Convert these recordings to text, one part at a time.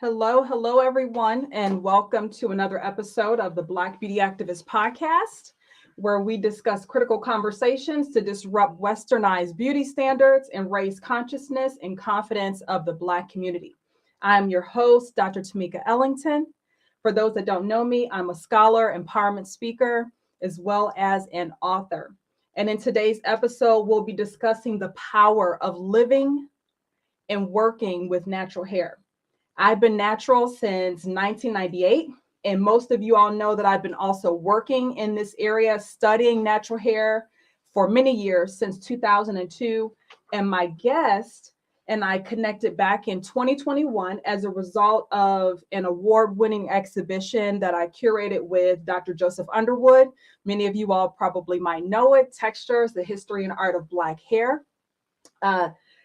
Hello, everyone, and welcome to another episode of the Black Beauty Activist Podcast, where we discuss critical conversations to disrupt westernized beauty standards and raise consciousness and confidence of the Black community. I'm your host, Dr. Tameka Ellington. For those that don't know me, I'm a scholar, empowerment speaker, as well as an author. And in today's episode, we'll be discussing the power of living and working with natural hair. I've been natural since 1998, and most of you all know that I've been also working in this area, studying natural hair for many years, since 2002. And my guest and I connected back in 2021 as a result of an award-winning exhibition that I curated with Dr. Joseph Underwood. Many of you all probably might know it, Textures, the History and Art of Black Hair.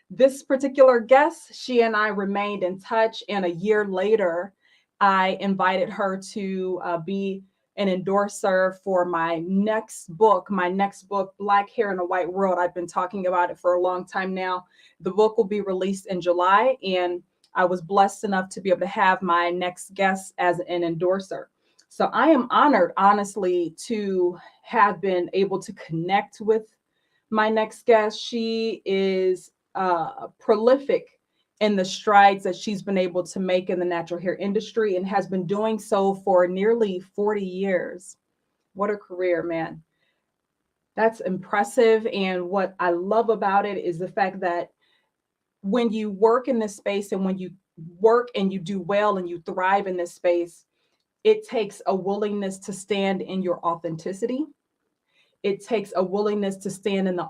This particular guest, she and I remained in touch, and a year later, I invited her to be an endorser for my next book, Black Hair in a White World. I've been talking about it for a long time now. The book will be released in July, and I was blessed enough to be able to have my next guest as an endorser. So I am honored, honestly, to have been able to connect with my next guest. She is prolific in the strides that she's been able to make in the natural hair industry and has been doing so for nearly 40 years. What a career, man. That's impressive. And what I love about it is the fact that when you work in this space and when you work and you do well and you thrive in this space, it takes a willingness to stand in your authenticity. It takes a willingness to stand in the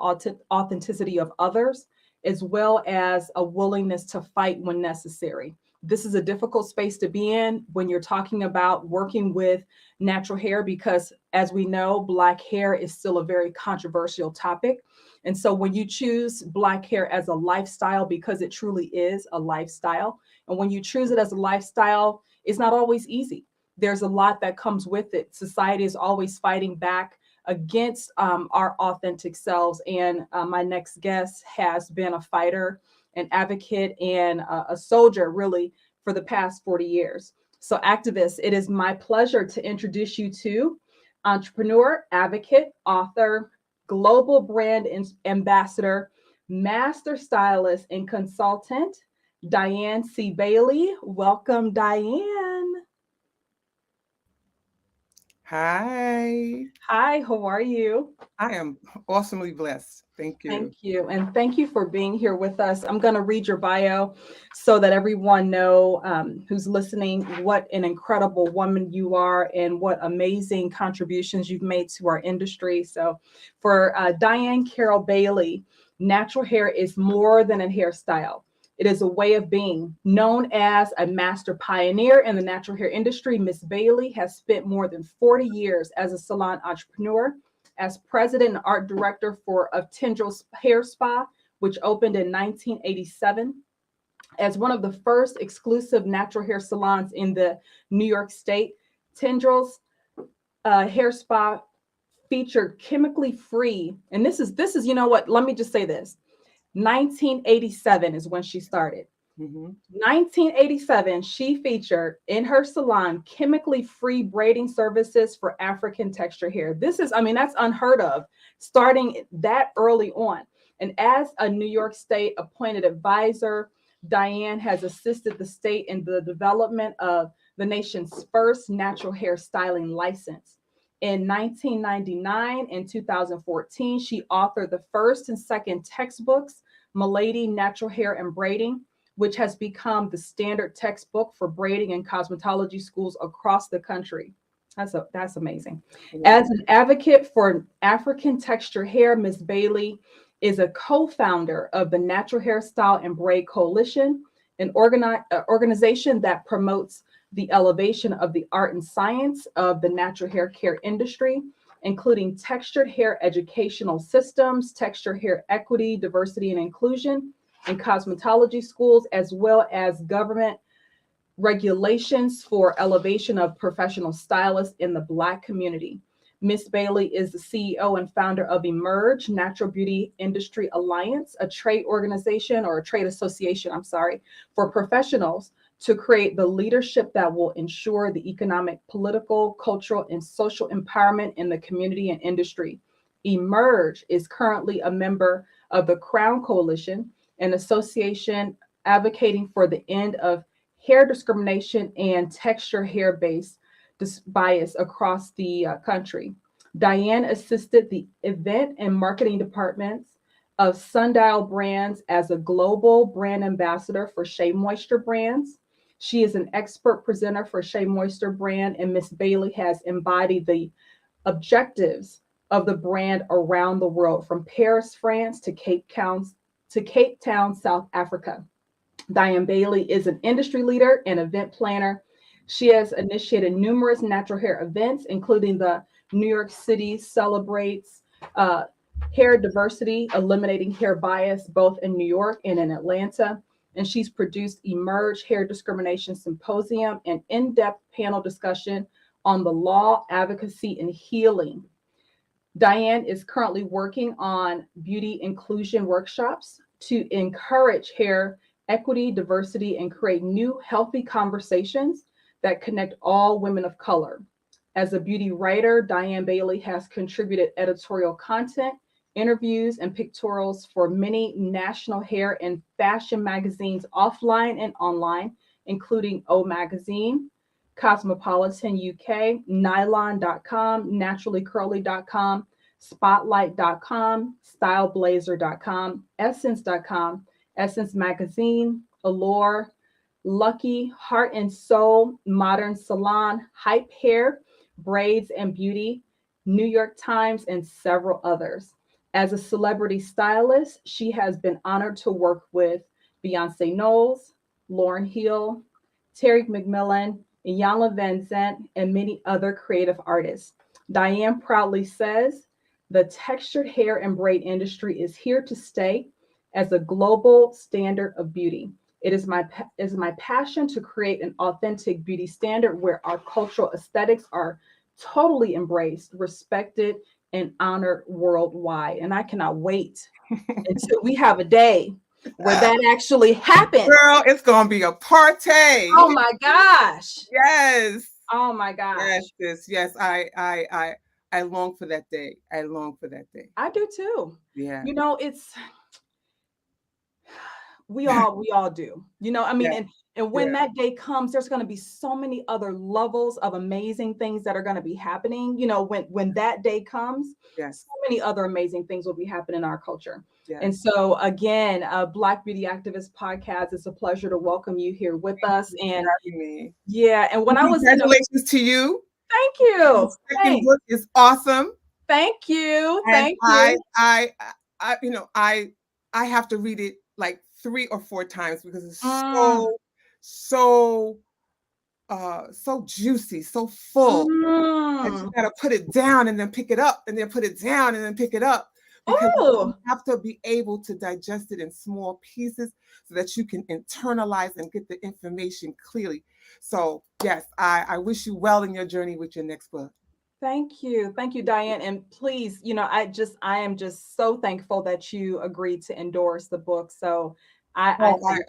authenticity of others, as well as a willingness to fight when necessary. This is a difficult space to be in when you're talking about working with natural hair, because as we know, Black hair is still a very controversial topic. And so when you choose Black hair as a lifestyle, because it truly is a lifestyle, and when you choose it as a lifestyle, it's not always easy. There's a lot that comes with it. Society is always fighting back against our authentic selves. And my next guest has been a fighter, an advocate, and a soldier, really, for the past 40 years. So activists, it is my pleasure to introduce you to entrepreneur, advocate, author, global brand ambassador, master stylist, and consultant, Diane C. Bailey. Welcome, Diane. Hi. Hi, how are you? I am awesomely blessed. Thank you. Thank you. And thank you for being here with us. I'm going to read your bio so that everyone know who's listening what an incredible woman you are and what amazing contributions you've made to our industry. So for Diane Carol Bailey, natural hair is more than a hairstyle. It is a way of being. Known as a master pioneer in the natural hair industry, Miss Bailey has spent more than 40 years as a salon entrepreneur, as president and art director of Tendrils Hair Spa, which opened in 1987, as one of the first exclusive natural hair salons in the New York State. Tendrils Hair Spa featured chemically free, and this is you know what? Let me just say this. 1987 is when she started. 1987, she featured in her salon chemically free braiding services for African texture hair. That's unheard of, starting that early on. And as a New York State appointed advisor, Diane has assisted the state in the development of the nation's first natural hair styling license. In 1999 and 2014, she authored the first and second textbooks, Milady Natural Hair and Braiding, which has become the standard textbook for braiding and cosmetology schools across the country. That's amazing. As an advocate for African texture hair, Ms. Bailey is a co-founder of the Natural Hairstyle and Braid Coalition, an organization that promotes the elevation of the art and science of the natural hair care industry, including textured hair educational systems, texture hair equity, diversity, and inclusion in cosmetology schools, as well as government regulations for elevation of professional stylists in the Black community. Miss Bailey is the CEO and founder of Emerge Natural Beauty Industry Alliance, a trade organization or a trade association, for professionals to create the leadership that will ensure the economic, political, cultural, and social empowerment in the community and industry. Emerge is currently a member of the Crown Coalition, an association advocating for the end of hair discrimination and texture hair based bias across the country. Diane assisted the event and marketing departments of Sundial Brands as a global brand ambassador for Shea Moisture Brands. She is an expert presenter for Shea Moisture brand, and Miss Bailey has embodied the objectives of the brand around the world, from Paris, France to Cape Town, South Africa. Diane Bailey is an industry leader and event planner. She has initiated numerous natural hair events, including the New York City Celebrates uh, Hair Diversity, Eliminating Hair Bias, both in New York and in Atlanta. And she's produced Emerge Hair Discrimination Symposium, an in-depth panel discussion on the law, advocacy, and healing. Diane is currently working on beauty inclusion workshops to encourage hair equity, diversity, and create new healthy conversations that connect all women of color. As a beauty writer, Diane Bailey has contributed editorial content, interviews, and pictorials for many national hair and fashion magazines offline and online, including O Magazine, Cosmopolitan UK, Nylon.com, NaturallyCurly.com, Spotlight.com, StyleBlazer.com, Essence.com, Essence Magazine, Allure, Lucky, Heart and Soul, Modern Salon, Hype Hair, Braids and Beauty, New York Times, and several others. As a celebrity stylist, she has been honored to work with Beyonce Knowles, Lauryn Hill, Terry McMillan, Iyanla Vanzant, and many other creative artists. Diane proudly says, the textured hair and braid industry is here to stay as a global standard of beauty. It is my passion to create an authentic beauty standard where our cultural aesthetics are totally embraced, respected, and honored worldwide. And I cannot wait until we have a day where that actually happens. Girl, it's gonna be a party. Oh my gosh. Yes. Oh my gosh. Yes. I long for that day. I long for that day. I do too. Yeah. You know, we all do. You know, I mean, Yeah. and when that day comes, there's going to be so many other levels of amazing things that are going to be happening. You know, when that day comes, Yes. so many other amazing things will be happening in our culture. Yes. And so again, Black Beauty Activist Podcast, it's a pleasure to welcome you here with us. And yeah, and when I was congratulations to you. Thank you. The second book is awesome. Thank you. And Thank you. I have to read it like 3 or 4 times because it's so juicy, so full. And you gotta put it down and then pick it up, and then put it down and then pick it up. Because you have to be able to digest it in small pieces so that you can internalize and get the information clearly. So yes, I wish you well in your journey with your next book. Thank you, Diane. And please, you know, I am just so thankful that you agreed to endorse the book. So I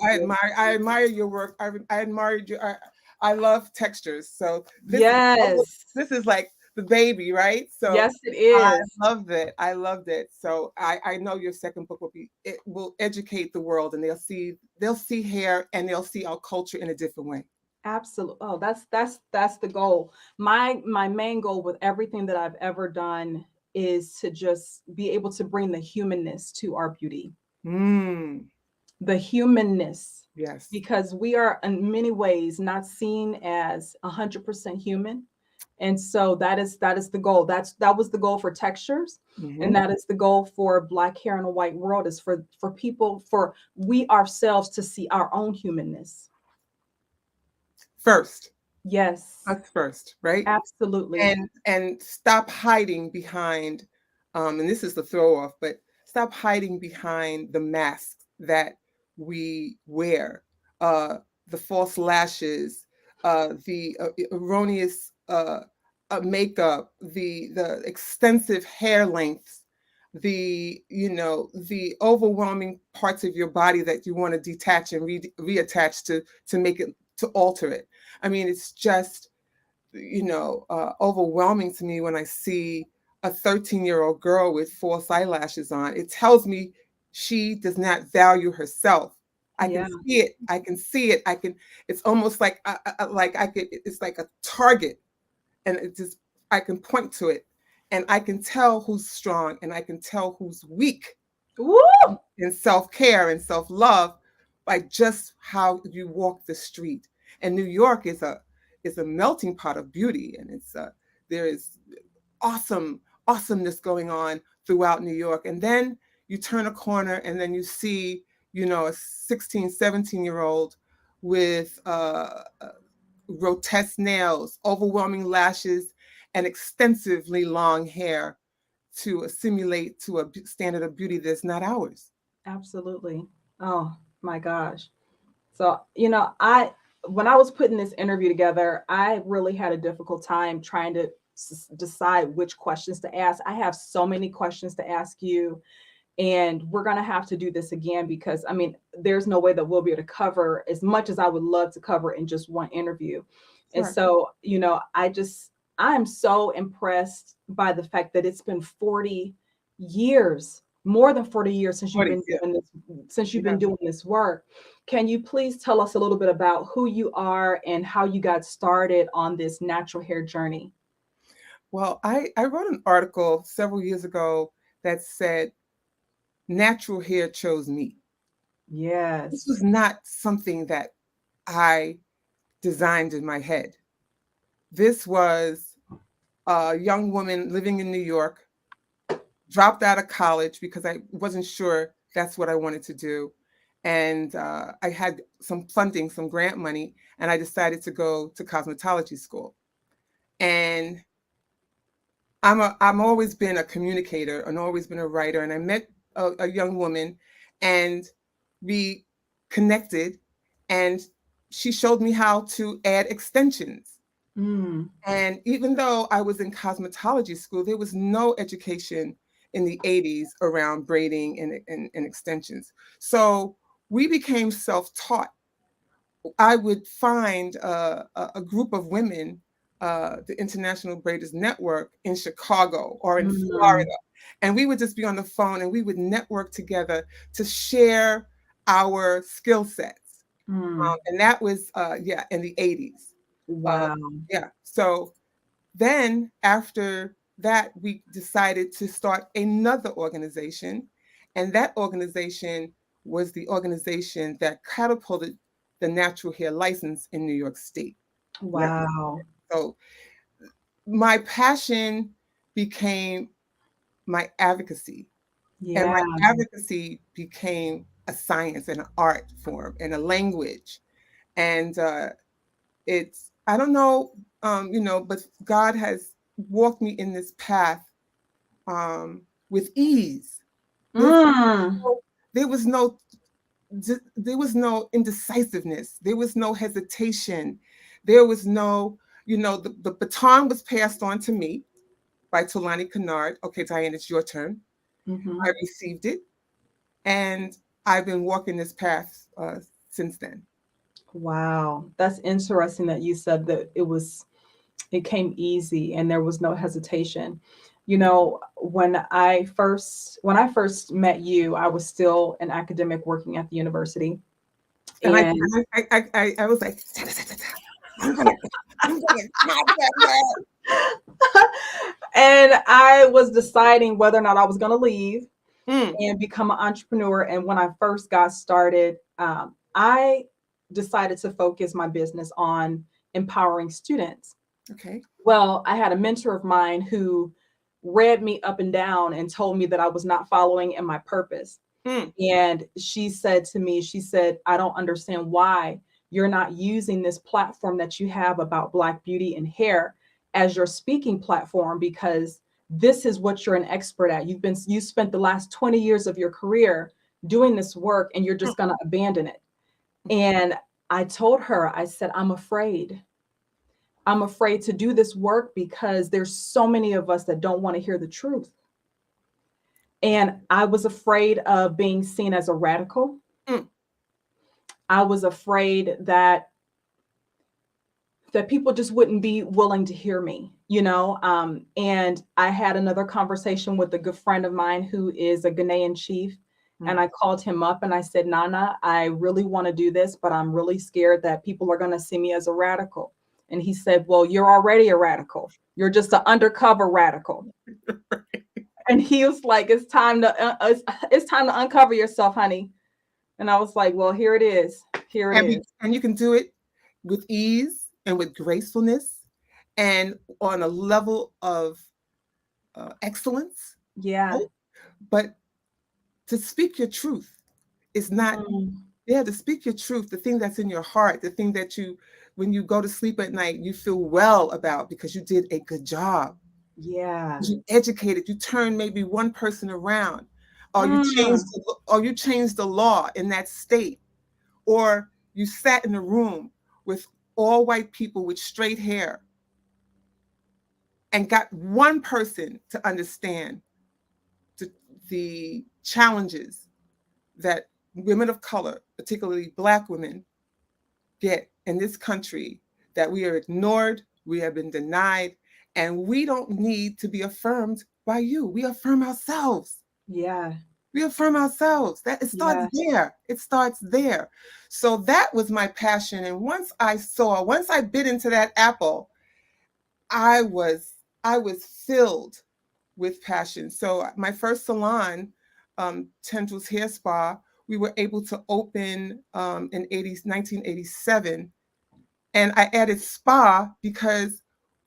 admire your work. I admired you. I love textures. So this is like the baby, right? So yes, it is. I loved it. So I know your second book will educate the world, and they'll see hair and they'll see our culture in a different way. Absolutely. Oh, that's the goal. My main goal with everything that I've ever done is to just be able to bring the humanness to our beauty. The humanness. Yes. Because we are in many ways not seen as 100% human. And so that is the goal. That was the goal for textures. And that is the goal for Black hair in a white world, is for people, for we ourselves to see our own humanness. First. Yes. Us first, right? Absolutely. And stop hiding behind, and this is the throw off, but stop hiding behind the masks that we wear, the false lashes, the erroneous makeup, the extensive hair lengths, the overwhelming parts of your body that you want to detach and reattach to make it to alter it. I mean, it's just, overwhelming to me when I see a 13-year-old girl with false eyelashes on. It tells me she does not value herself. I can Yeah. see it. I can see it. It's almost like, it's like a target, and I can point to it, and I can tell who's strong and I can tell who's weak Woo! in self-care and self-love by just how you walk the street. And New York is a melting pot of beauty, and there is awesomeness going on throughout New York. And then you turn a corner and then you see, a 16, 17-year-old with grotesque nails, overwhelming lashes, and extensively long hair to assimilate to a standard of beauty that's not ours. Absolutely. Oh my gosh. So, when I was putting this interview together, I really had a difficult time trying to decide which questions to ask. I have so many questions to ask you, and we're going to have to do this again because, I mean, there's no way that we'll be able to cover as much as I would love to cover in just one interview. And Sure. so, I'm so impressed by the fact that it's been 40 years, more than 40 years since you've 40, been yeah, doing this, since you've yeah. been doing this work. Can you please tell us a little bit about who you are and how you got started on this natural hair journey? Well, I wrote an article several years ago that said natural hair chose me. This Yes. was not something that I designed in my head. This was a young woman living in New York, dropped out of college because I wasn't sure that's what I wanted to do. And I had some funding, some grant money, and I decided to go to cosmetology school. And I'm always been a communicator and always been a writer. And I met a young woman, and we connected, and she showed me how to add extensions. Mm, And even though I was in cosmetology school, there was no education in the 80s around braiding and extensions. So we became self-taught. I would find a group of women, the International Braiders Network in Chicago or in mm, Florida, and we would just be on the phone and we would network together to share our skill sets. mm. And that was, in the 80s. Uh, Wow. yeah. So then after that, we decided to start another organization. And that organization was the organization that catapulted the natural hair license in New York State. Yep. Wow. So my passion became my advocacy, and my Yeah. advocacy became a science and an art form and a language. And I don't know, but God has walked me in this path with ease. There's Mm. no, there was no, there was no indecisiveness. There was no hesitation. There was no, the baton was passed on to me by Tulani Kennard. Okay, Diane, it's your turn. I Mhm. received it, and I've been walking this path since then. Wow. That's interesting that you said that it came easy and there was no hesitation. When I first met you, I was still an academic working at the university. And I, And I was like, I'm gonna, I'm gonna have that. and I was deciding whether or not I was going to leave Mm, and become an entrepreneur. And when I first got started, I decided to focus my business on empowering students. okay. Well, I had a mentor of mine who read me up and down and told me that I was not following in my purpose. Mm, And she said to me, she said, I don't understand why you're not using this platform that you have about Black beauty and hair as your speaking platform, because this is what you're an expert at. You spent the last 20 years of your career doing this work and you're mm, just going to abandon it. And I told her, I said, I'm afraid. I'm afraid to do this work because there's so many of us that don't want to hear the truth. And I was afraid of being seen as a radical. mm, I was afraid that that people just wouldn't be willing to hear me, you know. And I had another conversation with a good friend of mine who is a Ghanaian chief. And Mm. I called him up and I said, Nana, I really want to do this, but I'm really scared that people are going to see me as a radical. And he said, well, you're already a radical. You're just an undercover radical. And he was like, it's time to uncover yourself, honey. And I was like, well, here it is. Here it is. And you can do it with ease and with gracefulness and on a level of excellence. Yeah. But to speak your truth is not, yeah, to speak your truth, the thing that's in your heart, the thing that you, when you go to sleep at night, you feel well about because you did a good job. Yeah. You educated, you turned maybe one person around, or you changed the law in that state, or you sat in a room with all white people with straight hair and got one person to understand the challenges that women of color, particularly Black women, get in this country, that we are ignored, we have been denied, and we don't need to be affirmed by you. We affirm ourselves. Yeah. We affirm ourselves. That it starts Yeah. there. It starts there. So that was my passion. And once I bit into that apple, I was filled with passion. So my first salon, Tendrils Hair Spa, we were able to open in 1987. And I added spa because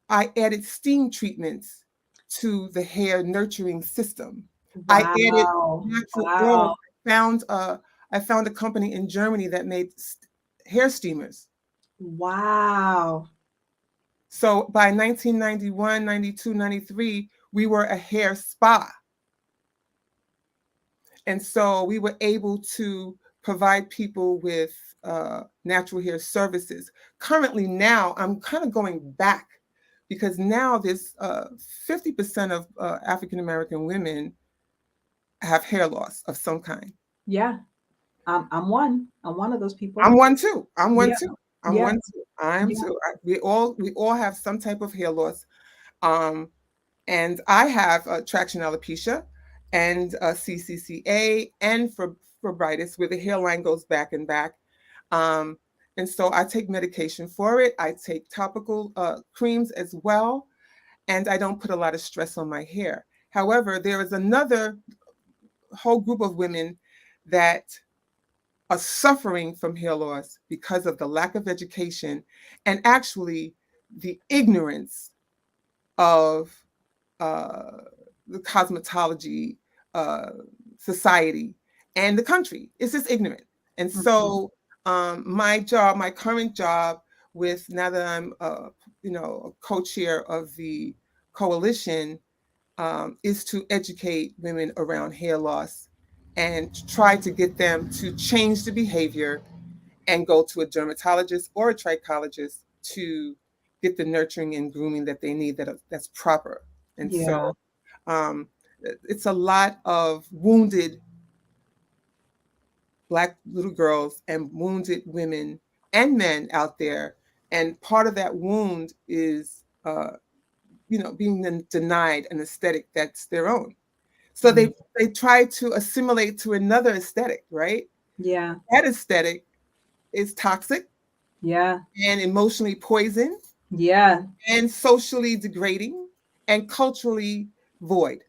I added steam treatments to the hair nurturing system. I added Wow. natural oil. Wow. I found a company in Germany that made hair steamers. Wow. So by 1991, 92, 93, we were a hair spa. And so we were able to provide people with natural hair services. Currently now, I'm kind of going back because now there's 50% of African-American women have hair loss of some kind. Yeah. I'm one. I'm one of those people. I'm one too. I'm one Yeah. too. I'm Yeah. one too. I am Yeah. too. We all have some type of hair loss. Um, and I have traction alopecia and CCCA and fibroitis, where the hairline goes back and back. Um, and so I take medication for it. I take topical creams as well, and I don't put a lot of stress on my hair. However, there is another whole group of women that are suffering from hair loss because of the lack of education and actually the ignorance of the cosmetology uh, society and the country. It's just ignorant. And so my current job with, now that I'm a co-chair of the coalition, is to educate women around hair loss and try to get them to change the behavior and go to a dermatologist or a trichologist to get the nurturing and grooming that they need that's proper. And so Yeah. um, it's a lot of wounded Black little girls and wounded women and men out there. And part of that wound is, being denied an aesthetic that's their own. So they try to assimilate to another aesthetic, right? Yeah. That aesthetic is toxic Yeah. and emotionally poisoned Yeah. and socially degrading and culturally void,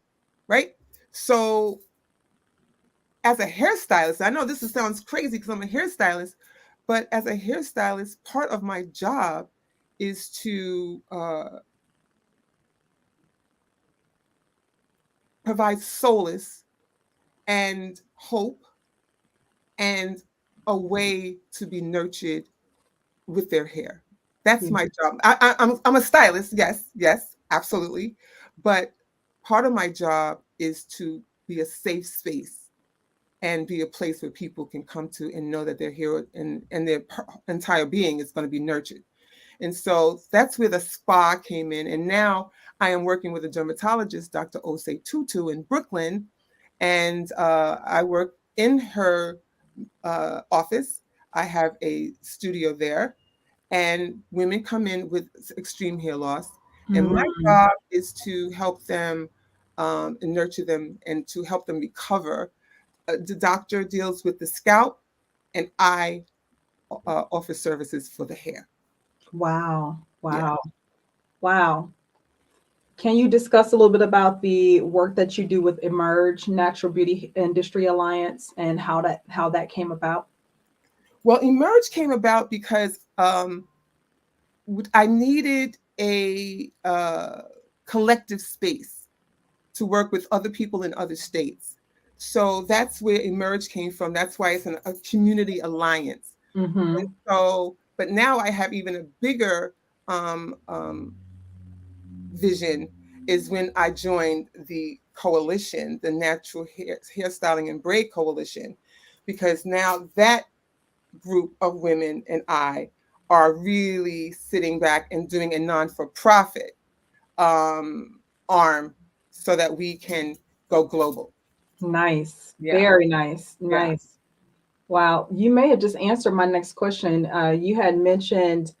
right? So as a hairstylist, I know sounds crazy because I'm a hairstylist, but as a hairstylist, part of my job is to provide solace and hope and a way to be nurtured with their hair. That's Yeah. my job. I'm a stylist. Yes, yes, absolutely. But part of my job is to be a safe space and be a place where people can come to and know that they're here and their entire being is going to be nurtured. And so that's where the spa came in. And now I am working with a dermatologist, Dr. Osei Tutu in Brooklyn. And I work in her office. I have a studio there. and women come in with extreme hair loss. And my Mm. job is to help them and nurture them and to help them recover. The doctor deals with the scalp, and I offer services for the hair. Wow. Yeah. Wow. Wow. Can you discuss a little bit about the work that you do with Emerge Natural Beauty Industry Alliance and how that came about? Well, Emerge came about because I needed a collective space to work with other people in other states. So that's where Emerge came from. That's why it's a community alliance. And Mm-hmm. so, but now I have even a bigger um, um, vision is when I joined the coalition, the Natural Hairstyling and Braid Coalition, because now that group of women and I are really sitting back and doing a non-for-profit arm so that we can go global. Nice. Yeah, Very nice. yeah. Nice. Wow. You may have just answered my next question. You had mentioned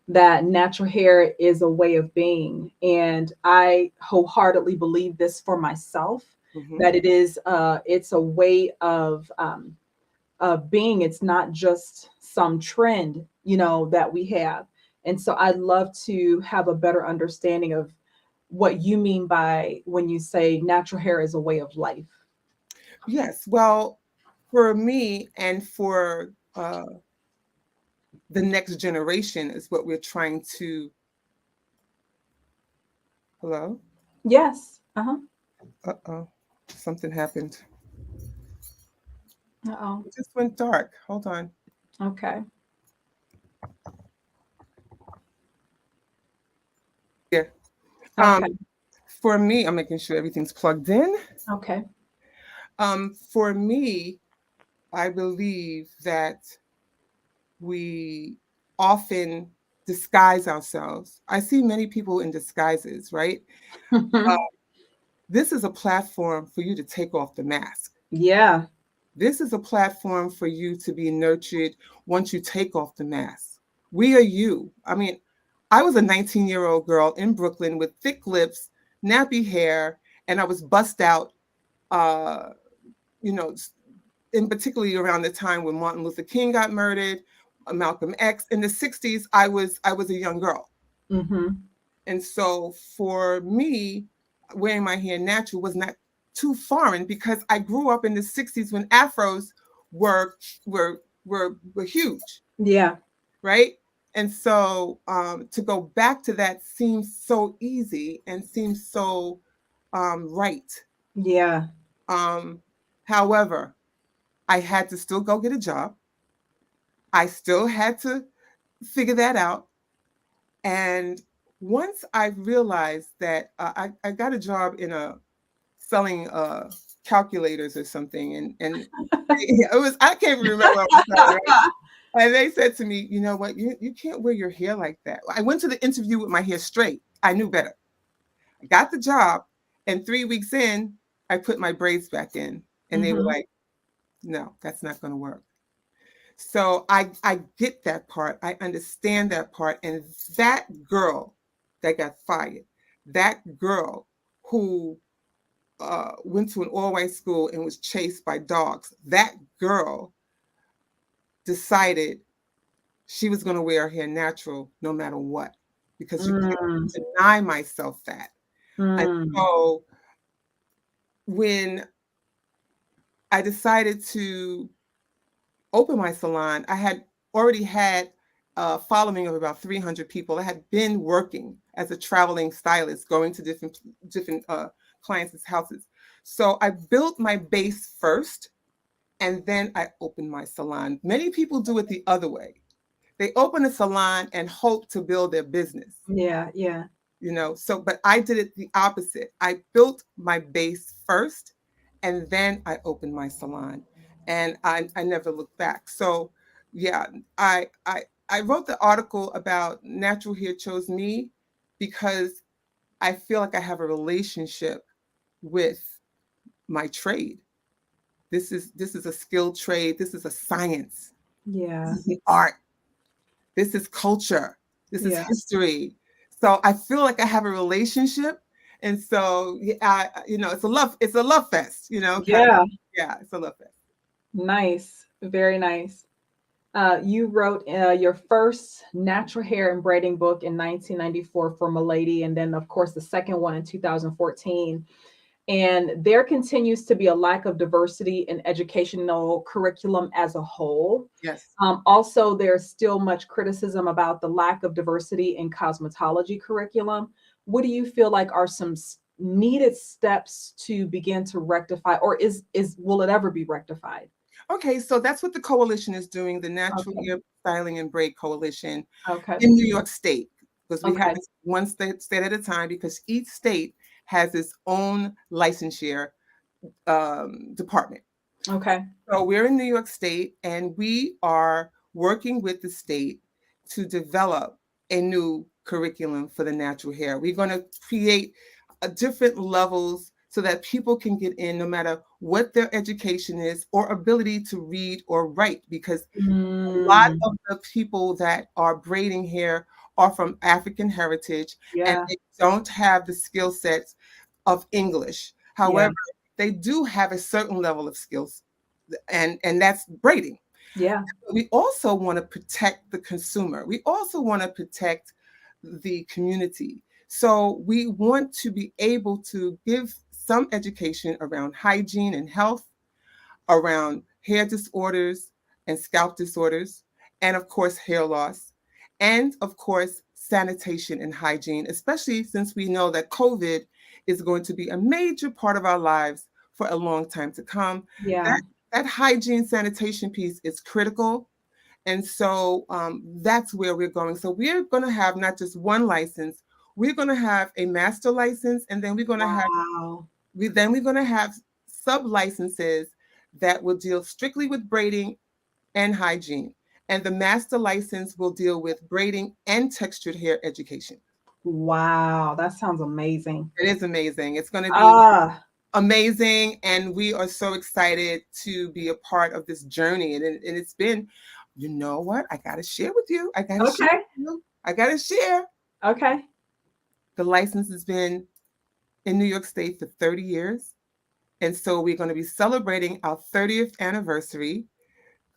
that natural hair is a way of being. And I wholeheartedly believe this for myself, Hmm. that it's a way of being. It's not just some trend, that we have. And so I'd love to have a better understanding of what you mean by when you say natural hair is a way of life. Yes. Well, for me and for the next generation is what we're trying to. Hello? Yes. Uh-huh. Uh-oh. Something happened. Uh-oh. It just went dark. Hold on. Okay. Yeah. Um, Okay. for me, I'm making sure everything's plugged in. Okay. For me, I believe that we often disguise ourselves. I see many people in disguises, right? Uh, this is a platform for you to take off the mask. Yeah. This is a platform for you to be nurtured once you take off the mask. We are you. I mean, I was a 19-year-old girl in Brooklyn with thick lips, nappy hair, and I was bussed out, uh, you know, in particularly around the time when Martin Luther King got murdered, Malcolm X. In the 60s, I was a young girl. Mm-hmm. And so for me, wearing my hair natural was not too foreign because I grew up in the 60s when afros were were huge, Yeah. right? And so to go back to that seems so easy and seems so right. Yeah. Um, however, I had to still go get a job. I still had to figure that out. And once I realized that I got a job in a selling calculators or something, and it was I can't remember what I was selling, right? And they said to me, you know what, you can't wear your hair like that. I went to the interview with my hair straight. I knew better. I got the job, and 3 weeks in, I put my braids back in, and they were Mm-hmm. like, no, that's not going to work. So I get that part. I understand that part. And that girl that got fired, that girl who went to an all-white school and was chased by dogs, that girl decided she was going to wear her hair natural no matter what, because you can't Mm. deny myself that. And Mm. so when I decided to open my salon, I had already had a following of about 300 people. I had been working as a traveling stylist, going to different clients' houses. So I built my base first, and then I opened my salon. Many people do it the other way. They open a salon and hope to build their business. Yeah. Yeah. So but I did it the opposite. I built my base first, and then I opened my salon, and I never looked back. So yeah, I wrote the article about natural hair chose me because I feel like I have a relationship with my trade. This is a skilled trade. This is a science. This Yeah. is an art. This is culture. This is Yeah. history. So I feel like I have a relationship. And so, it's a love fest, kind of. Yeah. Yeah, it's a love fest. Nice. Very nice. You wrote your first natural hair and braiding book in 1994 for Milady, and then, of course, the second one in 2014. And there continues to be a lack of diversity in educational curriculum as a whole. Yes. Also, there's still much criticism about the lack of diversity in cosmetology curriculum. What do you feel like are some needed steps to begin to rectify, or is will it ever be rectified? Okay, so that's what the coalition is doing, the Natural Okay. Hair Styling and Braid Coalition Okay. in New York State, because we have Okay. this one state at a time, because each state has its own licensure department. Okay. So we're in New York State, and we are working with the state to develop a new curriculum for the natural hair. We're going to create different levels so that people can get in no matter what their education is or ability to read or write, because a lot Mm, of the people that are braiding hair are from African heritage, and yeah. they don't have the skill sets of English. Yeah. However, they do have a certain level of skills, and that's braiding. Yeah. We also want to protect the consumer. We also want to protect the community. So we want to be able to give some education around hygiene and health, around hair disorders and scalp disorders, and of course, hair loss, and of course, sanitation and hygiene, especially since we know that COVID is going to be a major part of our lives for a long time to come. Yeah. That hygiene sanitation piece is critical. And so that's where we're going. So we're going to have not just one license, we're going to have a master license, and then Wow. we're going to have sub licenses that will deal strictly with braiding and hygiene. And the master license will deal with braiding and textured hair education. Wow. That sounds amazing. It is amazing. It's going to be Ah, amazing. And we are so excited to be a part of this journey. And it's been, you know what? I got to share with you. I got to share okay. with you. I got to share. Okay. The license has been in New York State for 30 years. And so we're going to be celebrating our 30th anniversary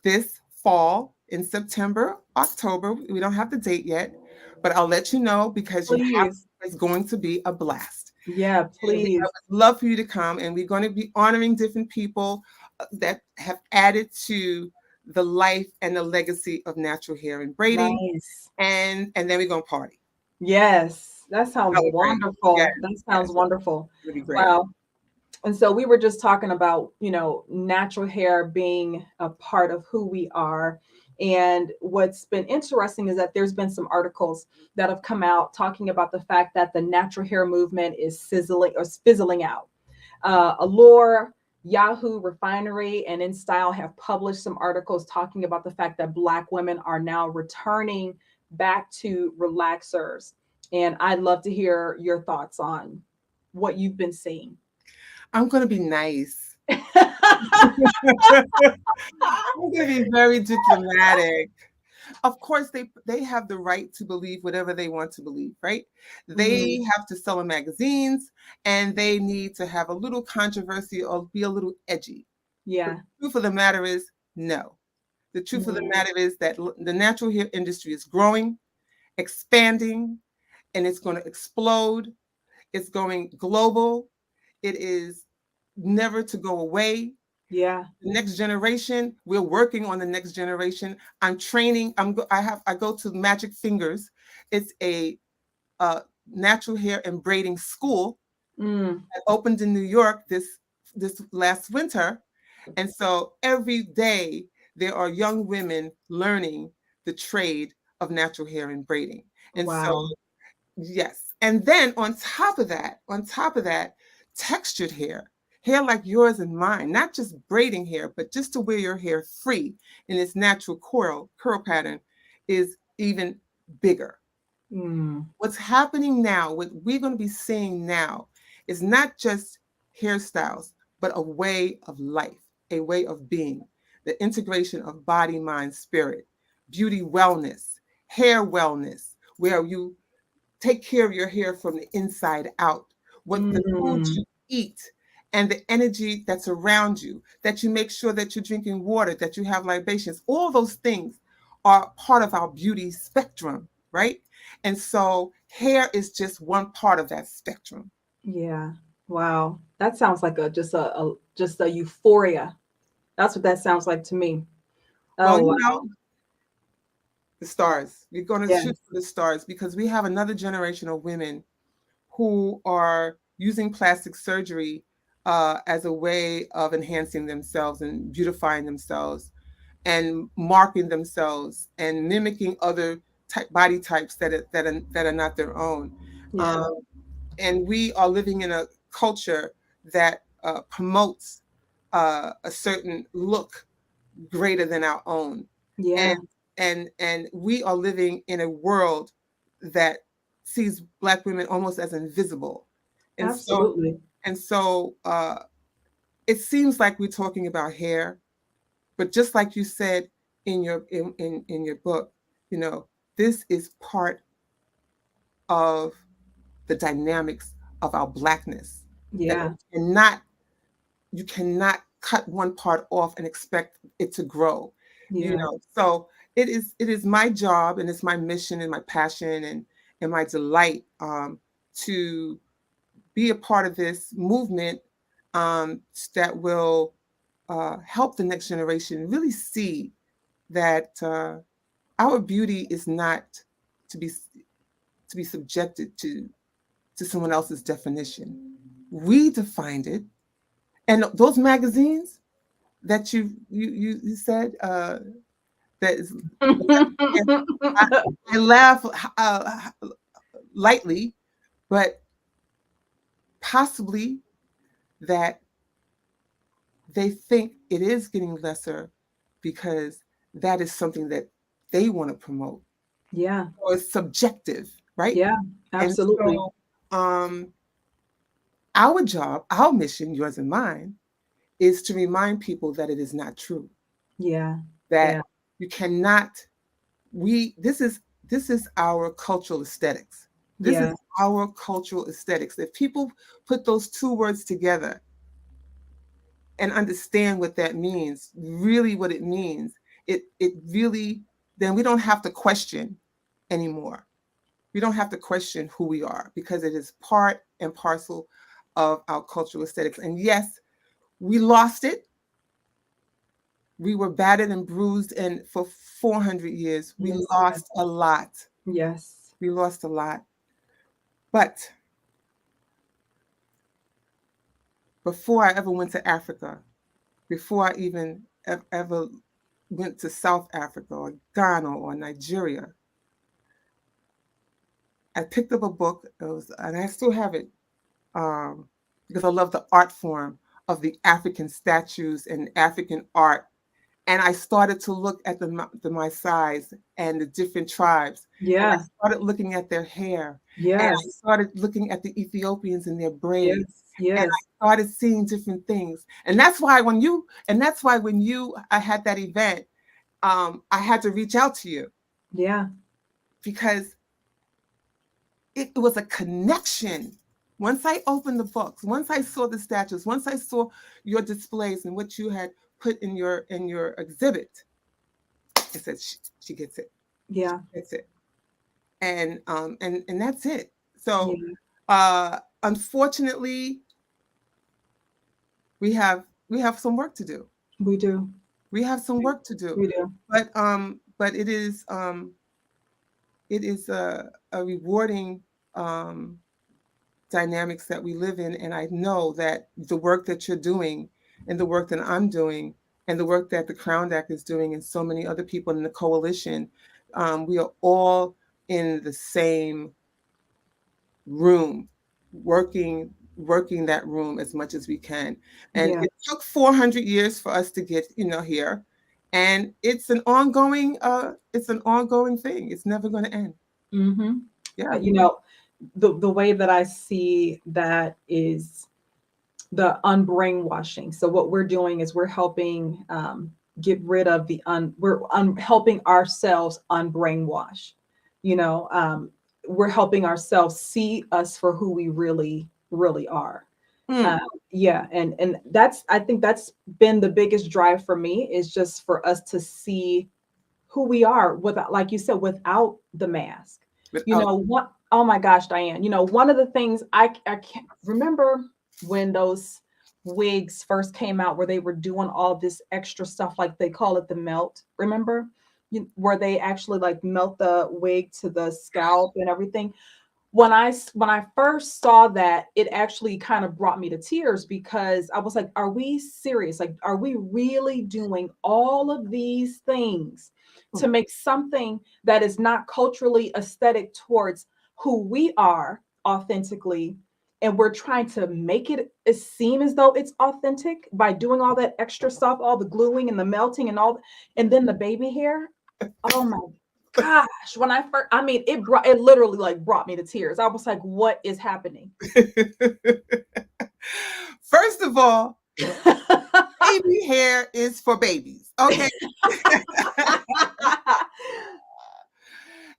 this fall in September, October. We don't have the date yet, but I'll let you know because Please. it's going to be a blast. Yeah, And I please. would love for you to come, and we're going to be honoring different people that have added to the life and the legacy of natural hair and braiding, Nice. and then we're going to party. Yes. That sounds Celebrate. Yes, wonderful. That yes, sounds wonderful. it'll be great. Wow. And so we were just talking about, natural hair being a part of who we are. And what's been interesting is that there's been some articles that have come out talking about the fact that the natural hair movement is sizzling or fizzling out. Allure, Yahoo Refinery, and In Style have published some articles talking about the fact that Black women are now returning back to relaxers. And I'd love to hear your thoughts on what you've been seeing. I'm going to be nice. I'm going to be very diplomatic. Of course, they have the right to believe whatever they want to believe, right? They Mhm. have to sell in magazines, and they need to have a little controversy or be a little edgy. But Yeah. the truth of the matter is, no. The truth of the Mhm. matter is that the natural hair industry is growing, expanding, and it's going to explode. It's going global. It is never to go away. Yeah. The next generation, we're working on the next generation. I'm training. I go to Magic Fingers. It's a natural hair and braiding school Mm. that opened in New York this last winter. And so every day there are young women learning the trade of natural hair and braiding. And so Wow. yes. And then on top of that, textured hair like yours and mine, not just braiding hair, but just to wear your hair free in its natural curl pattern is even bigger. Mm. What's happening now, what we're going to be seeing now, is not just hairstyles, but a way of life, a way of being, the integration of body, mind, spirit, beauty, wellness, hair wellness, where you take care of your hair from the inside out, what the foods Mm, you eat and the energy that's around you, that you make sure that you're drinking water, that you have libations. All those things are part of our beauty spectrum, right? And so hair is just one part of that spectrum. yeah. Wow. That sounds like a euphoria. That's what that sounds like to me. Well, Oh, wow. the stars. We're going to shoot Yes. for the stars because we have another generation of women who are using plastic surgery as a way of enhancing themselves and beautifying themselves and marking themselves and mimicking other body types that are not their own. Yeah. Um, and we are living in a culture that promotes a certain look greater than our own, and Yeah. and we are living in a world that sees Black women almost as invisible, and so Absolutely. and so it seems like we're talking about hair, but just like you said in your book, you know, this is part of the dynamics of our Blackness, that Yeah. you cannot cut one part off and expect it to grow, you Yeah. know. So it is my job, and it's my mission and my passion and my delight, to be a part of this movement, that will help the next generation really see that our beauty is not to be to be subjected to someone else's definition. We defined it, and those magazines that you said, that is, I, I laugh lightly, but possibly that they think it is getting lesser because that is something that they want to promote, Yeah. or it's subjective, right? Yeah. And Absolutely. so, our job, our mission, yours and mine, is to remind people that it is not true, Yeah. Yeah. that you cannot we this is our cultural aesthetics. This is Yeah. our cultural aesthetics. If people put those two words together and understand what that means, really what it means, it really, then we don't have to question anymore. We don't have to question who we are because it is part and parcel of our cultural aesthetics. And yes, we lost it. We were battered and bruised, and for 400 years, we Yes. Yes. lost a lot. Yes. We lost a lot. But before I ever went to Africa, before I even ever went to South Africa or Ghana or Nigeria, I picked up a book. And I still have it, because I love the art form of the African statues and African art. And I started to look at the Maasai's and the different tribes. And I Yeah. started looking at their hair. And I Yes. started looking at the Ethiopians and their braids. Yes. And Yes. I started seeing different things. And that's why when you I had that event, I had to reach out to you Yeah. because it was a connection. Once I opened the books, once I saw the statues, once I saw your displays and what you had put in your exhibit, I said, she gets it. She Yeah. gets it. And that's it. So Yeah. unfortunately, we have some work to do. We do. We have some work to do. We do. But it is a rewarding dynamics that we live in. And I know that the work that you're doing and the work that I'm doing and the work that the Crown Act is doing and so many other people in the coalition, we are all in the same room, working that room as much as we can. And Yeah. it took 400 years for us to get, here. And it's an ongoing thing. It's never going to end. Mm-hmm. Yeah. You know, the way that I see that is the unbrainwashing. So what we're doing is we're helping get rid of we're helping ourselves unbrainwash. you know, we're helping ourselves see us for who we really are. Mm. Yeah, and that's, I think that's been the biggest drive for me, is just for us to see who we are without, like you said, without the mask. You Without, know what? Oh my gosh, Diane. You know, one of the things I can't remember when those wigs first came out, where they were doing all this extra stuff, like they call it the melt. Remember, where they actually like melt the wig to the scalp and everything. When I first saw that, it actually kind of brought me to tears, because I was like, are we serious? Like, are we really doing all of these things to make something that is not culturally aesthetic towards who we are authentically, and we're trying to make it seem as though it's authentic by doing all that extra stuff, all the gluing and the melting and all, and then the baby hair? Oh my gosh, when I first, I mean, it literally like brought me to tears. I was like, what is happening? first of all, baby hair is for babies, okay?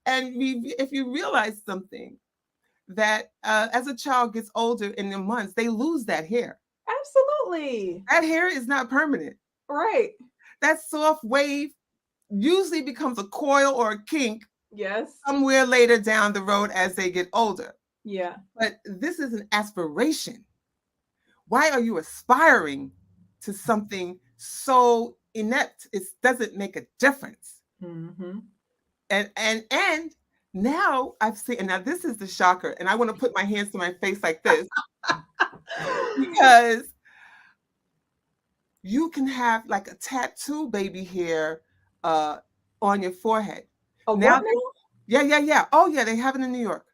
And if you realize something, that as a child gets older in the months, they lose that hair. Absolutely. That hair is not permanent. Right. That soft wave usually becomes a coil or a kink Yes. somewhere later down the road as they get older. Yeah. But this is an aspiration. Why are you aspiring to something so inept? It doesn't make a difference. Mm-hmm. And now I've seen, and now this is the shocker, and I want to put my hands to my face like this, because you can have like a tattoo baby hair on your forehead. Oh, Now, what now? yeah. Oh yeah, they have it in New York.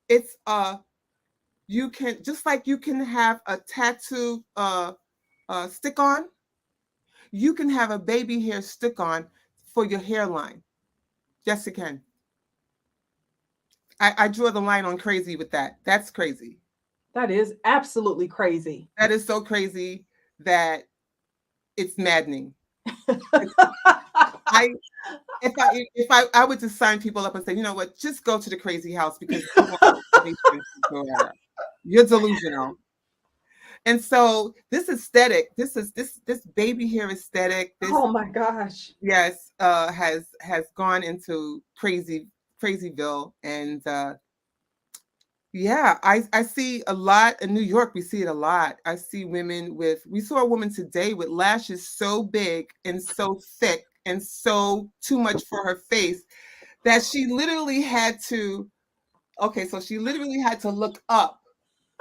It's you can, just like you can have a tattoo stick on, you can have a baby hair stick on for your hairline. Yes, you can. I draw the line on crazy with that. That's crazy. That is absolutely crazy. That is so crazy that it's maddening. I if I would just sign people up and say, you know what, just go to the crazy house, because you want information whatsoever. You're delusional. And so this aesthetic, this baby hair aesthetic, this, Oh my gosh. yes, has gone into crazyville. And yeah, I see a lot in New York. We see it a lot. I see women we saw a woman today with lashes so big and so thick and so too much for her face, that she literally had to, okay, so she literally had to look up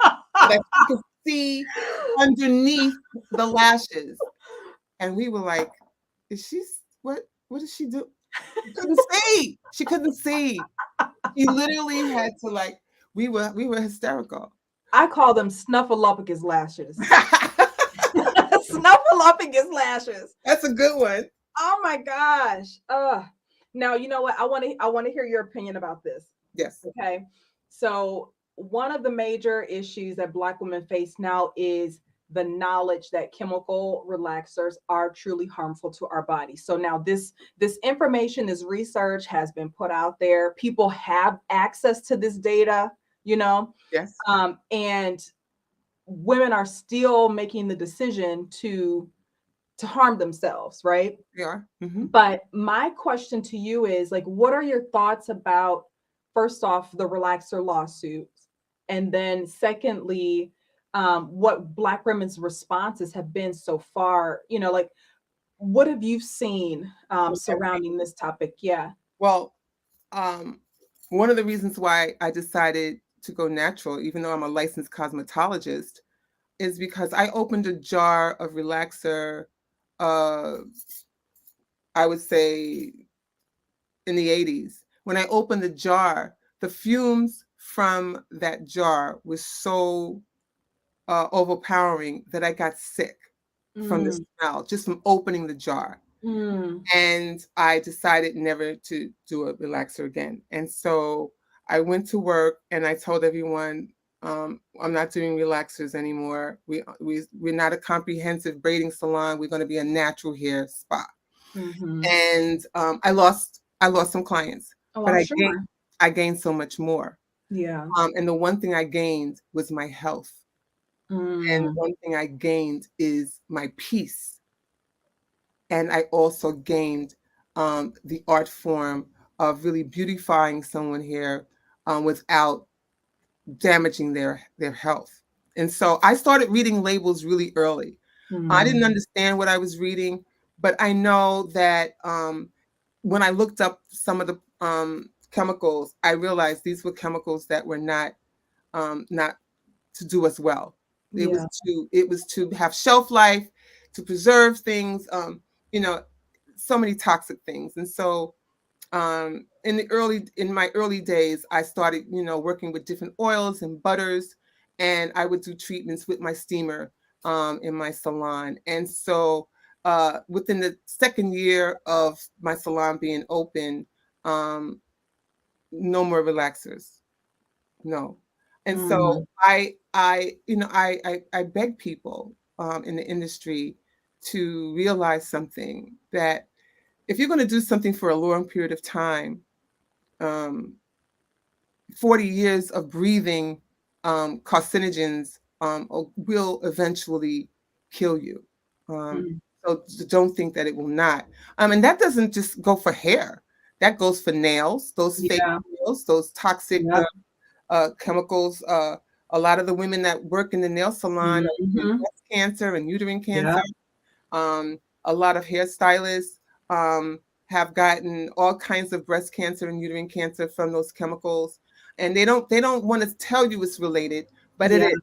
so that she could see underneath the lashes. And we were like, is she, what does she do? She couldn't see. She couldn't see. She literally had to, like, we were hysterical. I call them snuffleupagus lashes. Snuffleupagus lashes. That's a good one. Oh my gosh. Now you know what? I want to hear your opinion about this. Yes. Okay. So one of the major issues that Black women face now is the knowledge that chemical relaxers are truly harmful to our body. So now this information, this research has been put out there. People have access to this data, you know, Yes. and women are still making the decision to harm themselves, right? We are. Mm-hmm. But my question to you is, like, what are your thoughts about, first off, the relaxer lawsuits, and then secondly, what Black women's responses have been so far? You know, like, what have you seen surrounding this topic? Yeah. Well, one of the reasons why I decided to go natural, even though I'm a licensed cosmetologist, is because I opened a jar of relaxer, I would say in the 80s. When I opened the jar, the fumes from that jar was so overpowering that I got sick from the smell, just from opening the jar. Mm. And I decided never to do a relaxer again. And so I went to work and I told everyone, I'm not doing relaxers anymore. We're not a comprehensive braiding salon. We're going to be a natural hair spa. Mhm. And I lost some clients. Oh, but I'm sure. I gained so much more. Yeah. And the one thing I gained was my health. And Mm, one thing I gained is my peace. And I also gained the art form of really beautifying someone here without damaging their health. And so I started reading labels really early. I mm, didn't understand what I was reading, but I know that when I looked up some of the chemicals, I realized these were chemicals that were not to do us well. yeah. It was to have shelf life, to preserve things, you know, so many toxic things. And so in my early days, I started, working with different oils and butters, and I would do treatments with my steamer in my salon. And so within the second year of my salon being open, um, no more relaxers. No. And so Mm, I beg people in the industry to realize something, that if you're going to do something for a long period of time, um, 40 years of breathing carcinogens will eventually kill you. Um, mm, so don't think that it will not. And that doesn't just go for hair. That goes for nails, those fake yeah. nails, those toxic Yep. chemicals. A lot of the women that work in the nail salon are getting Hmm. breast cancer and uterine cancer. Yeah. A lot of hairstylists have gotten all kinds of breast cancer and uterine cancer from those chemicals, and they don't want to tell you it's related, but it Yeah. is.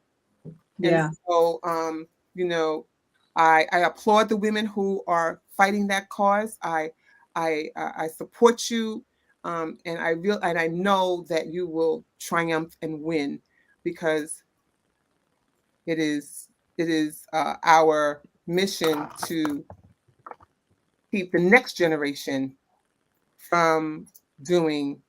And Yeah. so, you know, I applaud the women who are fighting that cause. I support you, and I know that you will triumph and win, because it is our mission to keep the next generation from doing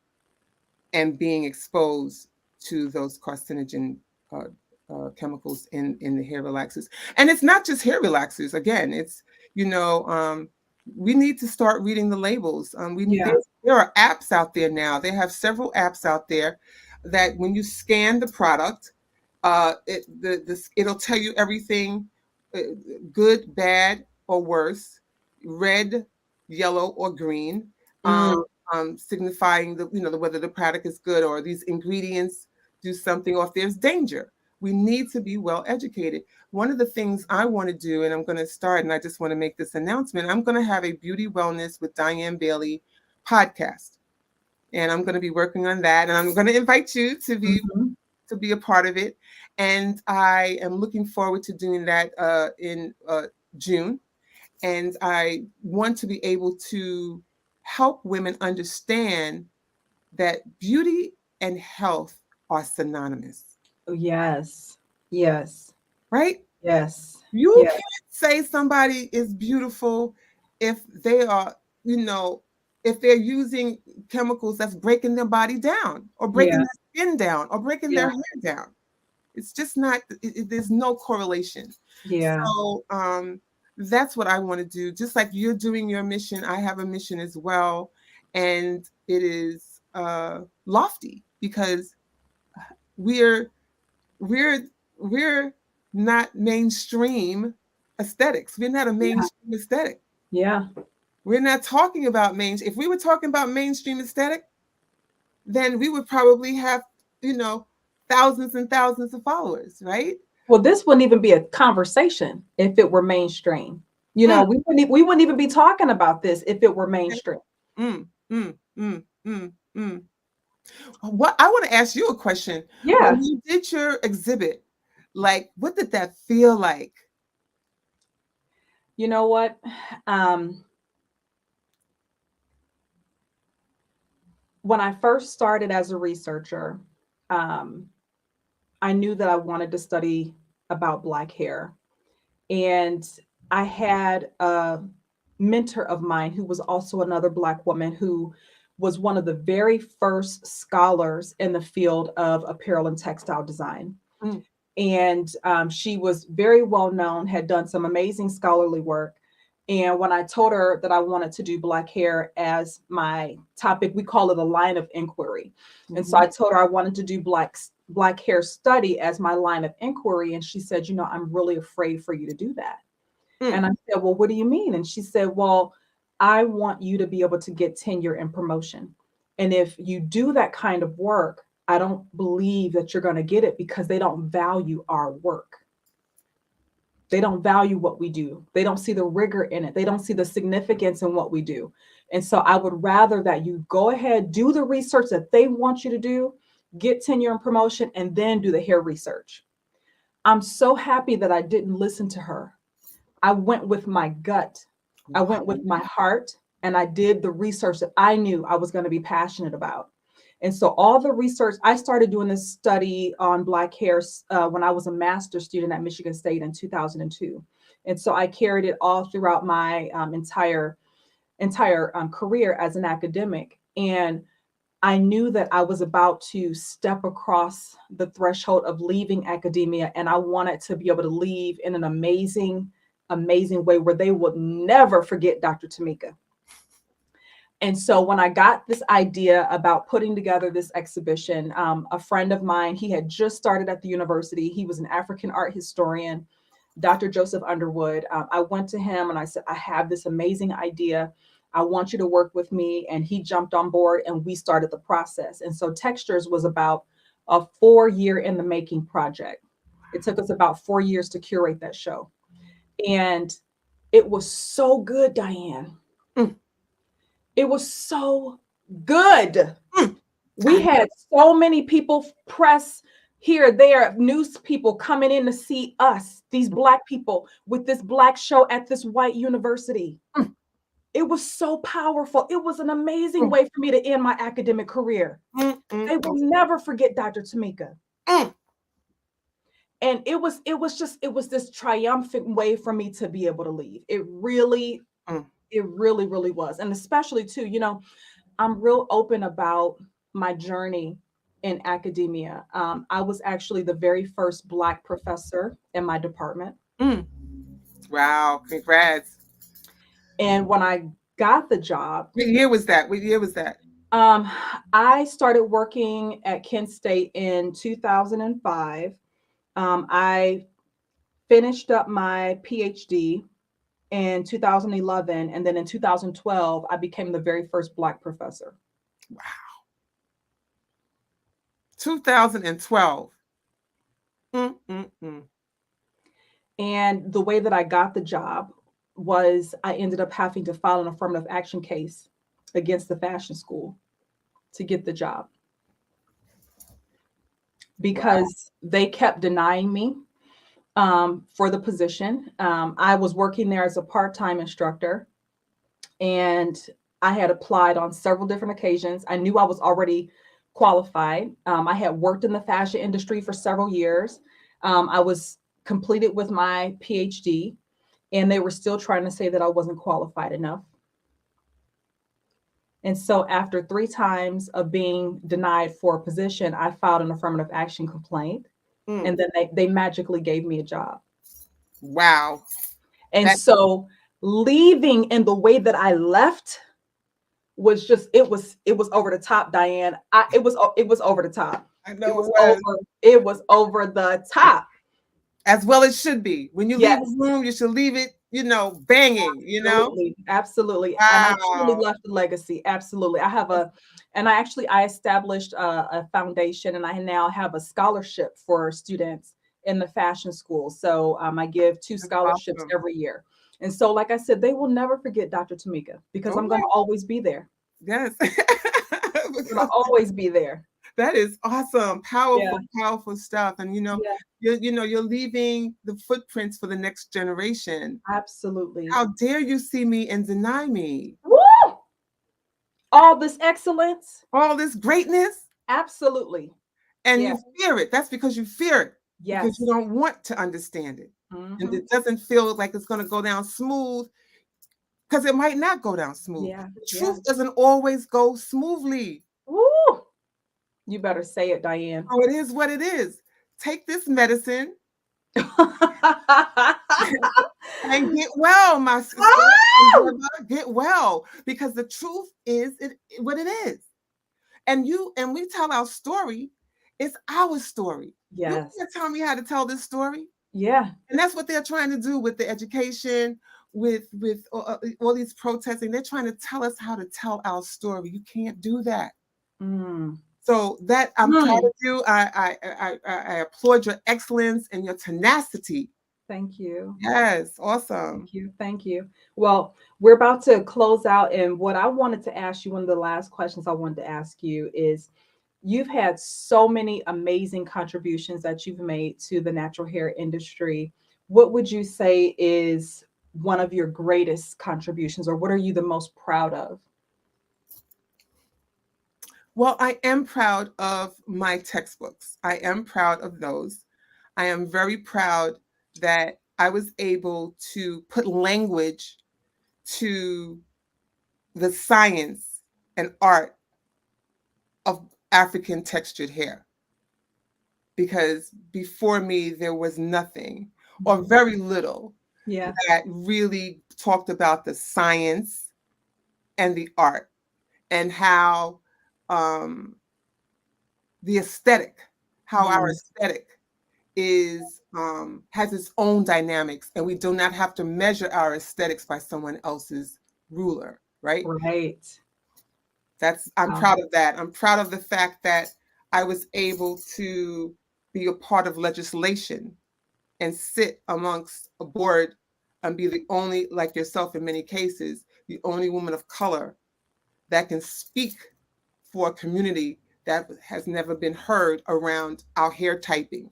and being exposed to those carcinogen uh, chemicals in the hair relaxers. And it's not just hair relaxers. Again, it's, you know, we need to start reading the labels. Yeah. There are apps out there now. They have several apps out there that when you scan the product, it'll tell you everything, uh, good, bad, or worse, red, yellow, or green, um, Mm, signifying whether the product is good, or these ingredients do something, or if there's danger. We need to be well educated. One of the things I want to do, and I'm going to start, and I just want to make this announcement, I'm going to have a Beauty Wellness with Diane Bailey podcast, and I'm going to be working on that, and I'm going to invite you mhm. to be a part of it. And I am looking forward to doing that in June. And I want to be able to help women understand that beauty and health are synonymous, Oh, yes. Yes. right? Yes. You Yes. can't say somebody is beautiful if they are, you know, if they're using chemicals that's breaking their body down, or breaking Yeah. their skin down, or breaking Yeah. their hair down. It's just not, there's no correlation. Yeah. So that's what I want to do. Just like you're doing your mission, I have a mission as well. And it is lofty, because we're we're we're not mainstream aesthetics. We're not a Yeah. mainstream aesthetic. Yeah. We're not talking about if we were talking about mainstream aesthetic, then we would probably have, you know, thousands and thousands of followers, right? Well, this wouldn't even be a conversation if it were mainstream. Mm, We wouldn't even be talking about this if it were okay. mainstream. Mm, mm, mm, mm, mm. What I want to ask you a question. When Yeah. you did your exhibit, like, what did that feel like? You know what? Um, when I first started as a researcher, um, I knew that I wanted to study about Black hair. And I had a mentor of mine who was also another Black woman who was one of the very first scholars in the field of apparel and textile design. Mm, And she was very well known, had done some amazing scholarly work. And when I told her that I wanted to do Black hair as my topic, we call it a line of inquiry. And so I told her I wanted to do Black hair study as my line of inquiry. And she said, I'm really afraid for you to do that. And I said, well, what do you mean? And she said, well, I want you to be able to get tenure and promotion. And if you do that kind of work, I don't believe that you're going to get it because they don't value our work. They don't value what we do. They don't see the rigor in it. They don't see the significance in what we do. And so I would rather that you go ahead, do the research that they want you to do, get tenure and promotion, and then do the hair research. I'm so happy that I didn't listen to her. I went with my gut. I went with my heart, and I did the research that I knew I was going to be passionate about. And so all the research, I started doing this study on Black hair when I was a master's student at Michigan State in 2002. And so I carried it all throughout my entire career as an academic. And I knew that I was about to step across the threshold of leaving academia. And I wanted to be able to leave in an amazing way where they would never forget Dr. Tameka. And so when I got this idea about putting together this exhibition, a friend of mine, he had just started at the university. He was an African art historian, Dr. Joseph Underwood. I went to him and I said, I have this amazing idea. I want you to work with me. And he jumped on board and we started the process. And so Textures was about a 4-year in the making project. It took us about 4 years to curate that show. And it was so good, Diane. It was so good. We had so many people, press here, there, news people coming in to see us, these Black people with this Black show at this white university. It was so powerful. It was an amazing way for me to end my academic career. They will never forget Dr. Tameka. And it was this triumphant way for me to be able to leave. It really was. And especially too, I'm real open about my journey in academia. I was actually the very first Black professor in my department. Wow, congrats. And when I got the job. What year was that? I started working at Kent State in 2005. I finished up my PhD in 2011. And then in 2012, I became the very first Black professor. Wow. 2012. And the way that I got the job was I ended up having to file an affirmative action case against the fashion school to get the job. Because they kept denying me for the position. I was working there as a part-time instructor, and I had applied on several different occasions. I knew I was already qualified. I had worked in the fashion industry for several years. I was completed with my PhD, and they were still trying to say that I wasn't qualified enough. And so after 3 times of being denied for a position, I filed an affirmative action complaint. And then they magically gave me a job. Wow. And so leaving in the way that I left was just, it was over the top, Diane. It was over the top. I know it was over the top. As well it should be. When you leave a room, you should leave it, banging, Absolutely. Wow. And I truly left a legacy. Absolutely. I established a foundation, and I now have a scholarship for students in the fashion school. So I give 2 scholarships every year. And so, like I said, they will never forget Dr. Tameka because I'm going to always be there. Yes. I'm going to always be there. That is awesome. Powerful stuff. And, you're leaving the footprints for the next generation. Absolutely. How dare you see me and deny me? Woo! All this excellence. All this greatness. Absolutely. And you fear it. That's because you fear it. Yes. Because you don't want to understand it. And it doesn't feel like it's going to go down smooth, because it might not go down smooth. The truth doesn't always go smoothly. Woo! You better say it, Diane. Oh, it is what it is. Take this medicine and get well, my sister. and never get well, because the truth is what it is. And we tell our story. It's our story. You Yes. can't tell me how to tell this story. Yeah. And that's what they're trying to do with the education, with all these protesting. They're trying to tell us how to tell our story. You can't do that. Mm. So that I'm proud Mm. of you. I applaud your excellence and your tenacity. Thank you. Yes, awesome. Thank you. Thank you. Well, we're about to close out. And what I wanted to ask you, one of the last questions I wanted to ask you is, you've had so many amazing contributions that you've made to the natural hair industry. What would you say is one of your greatest contributions, or what are you the most proud of? Well, I am proud of my textbooks. I am proud of those. I am very proud that I was able to put language to the science and art of African textured hair, because before me there was nothing or Mhm. very little Yeah. that really talked about the science and the art, and how um, the aesthetic, how our Mm. aesthetic is has its own dynamics, and we do not have to measure our aesthetics by someone else's ruler, right? Right. I'm Wow. proud of that. I'm proud of the fact that I was able to be a part of legislation and sit amongst a board and be the only, like yourself in many cases, the only woman of color that can speak for a community that has never been heard around our hair typing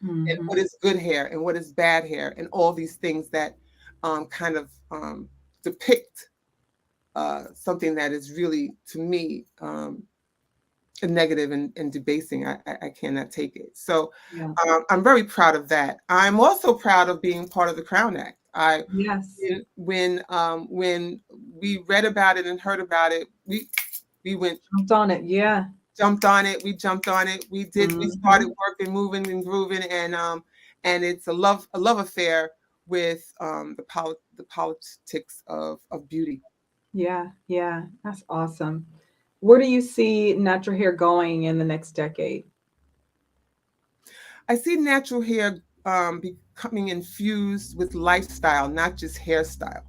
and Mhm. what is good hair and what is bad hair and all these things that kind of depict something that is really, to me, negative and debasing. I cannot take it. So Yeah. I'm very proud of that. I'm also proud of being part of the Crown Act. Yes. When we read about it and heard about it, we went Jumped on it. Yeah. jumped on it. We jumped on it. We started Mhm. working, moving, and grooving, and it's a love affair with the politics of beauty. Yeah. Yeah. That's awesome. Where do you see natural hair going in the next decade? I see natural hair becoming infused with lifestyle, not just hairstyle.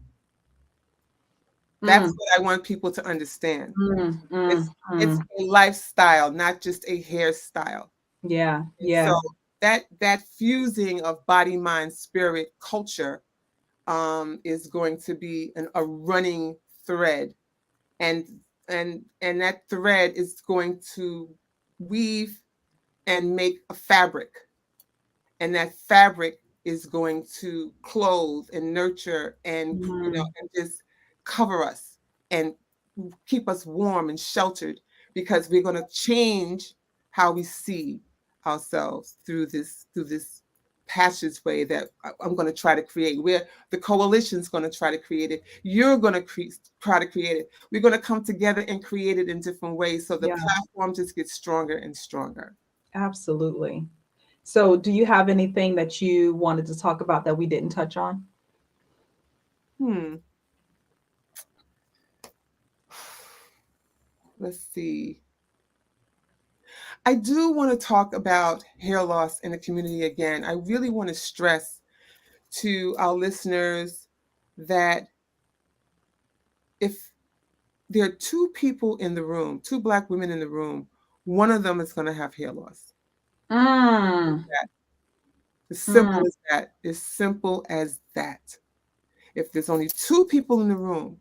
That's Mm, what I want people to understand. mm, mm, It's mm. a lifestyle, not just a hairstyle. Yeah. And so Yeah. that fusing of body, mind, spirit, culture is going to be a running thread, and and that thread is going to weave and make a fabric, and that fabric is going to clothe and nurture and Mm. and just cover us and keep us warm and sheltered, because we're going to change how we see ourselves through this passageway that I'm going to try to create, where the coalition's going to try to create it, you're going to try to create it, we're going to come together and create it in different ways, so the Yeah. platform just gets stronger and stronger. Absolutely. So, do you have anything that you wanted to talk about that we didn't touch on? Hmm. Let's see. I do want to talk about hair loss in the community again. I really want to stress to our listeners that if there are two people in the room, two Black women in the room, one of them is going to have hair loss. Mm, As mm. simple as that. As simple as that. If there's only two people in the room,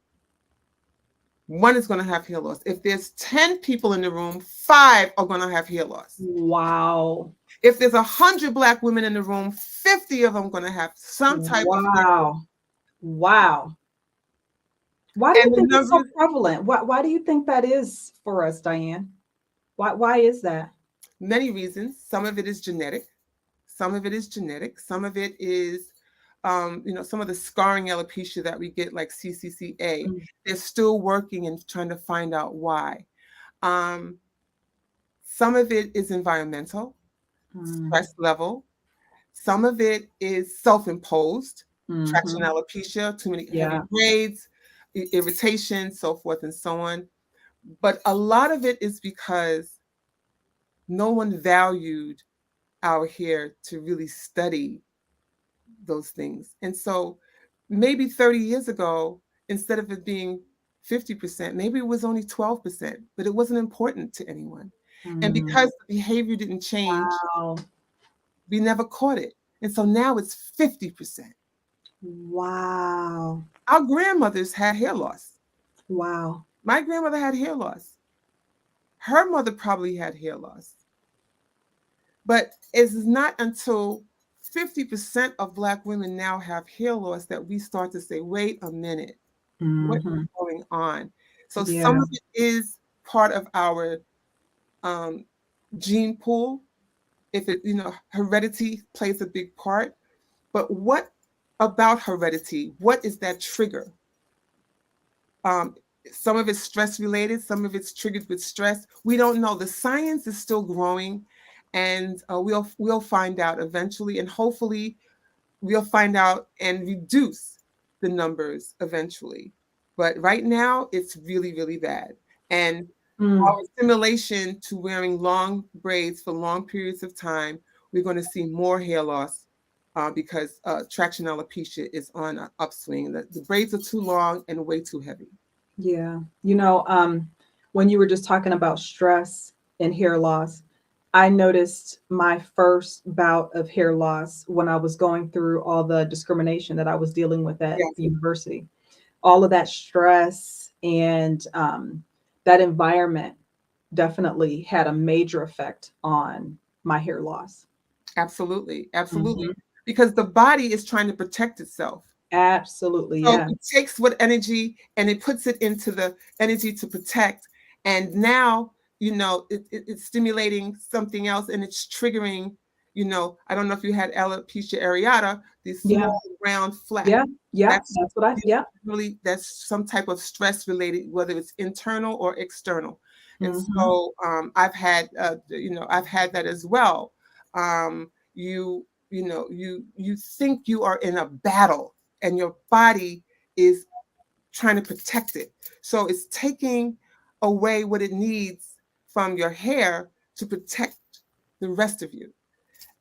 one is going to have hair loss. If there's 10 people in the room, 5 are going to have hair loss. Wow. If there's 100 Black women in the room, 50 of them are going to have some type of hair loss. Wow. Wow. Why do you And the think it's so numbers, prevalent? Why do you think that is for us, Diane? Why is that? many reasons. Some of it is genetic. Some of it is genetic. Some of it is, some of the scarring alopecia that we get, like CCCA. Mm, They're still working and trying to find out why. Um, some of it is environmental, mm, stress level. Some of it is self-imposed, traction mhm. alopecia, too many heavy Yeah. braids, irritation, so forth and so on. But a lot of it is because no one valued our hair to really study those things. And so maybe 30 years ago, instead of it being 50%, maybe it was only 12%, but it wasn't important to anyone. And Mm. because the behavior didn't change, Wow. we never caught it. And so now it's 50%. Wow. Our grandmothers had hair loss. Wow. My grandmother had hair loss. Her mother probably had hair loss. But it's not until 50% of Black women now have hair loss that we start to say, wait a minute, what is Hmm. going on? So Yeah. some of it is part of our um, gene pool. If it, heredity plays a big part. But what about heredity? What is that trigger? Um, some of it's stress related, some of it's triggered with stress. We don't know. The science is still growing, and we'll find out eventually, and hopefully we'll find out and reduce the numbers eventually. But right now, it's really, really bad. And Mm. our simulation to wearing long braids for long periods of time, we're going to see more hair loss because traction alopecia is on an upswing. The braids are too long and way too heavy. Yeah. When you were just talking about stress and hair loss, I noticed my first bout of hair loss when I was going through all the discrimination that I was dealing with at Yes, the university. All of that stress and that environment definitely had a major effect on my hair loss. absolutely, absolutely. Hmm. Because the body is trying to protect itself. Absolutely. So Yeah. it takes what energy and it puts it into the energy to protect. And now, it's stimulating something else and it's triggering, I don't know if you had alopecia areata, these Yeah. small round flat. Yeah. Yeah. That's That's what usually yeah. really, that's some type of stress related, whether it's internal or external. And Hmm. so I've had that as well. You think you are in a battle and your body is trying to protect it. So it's taking away what it needs from your hair to protect the rest of you.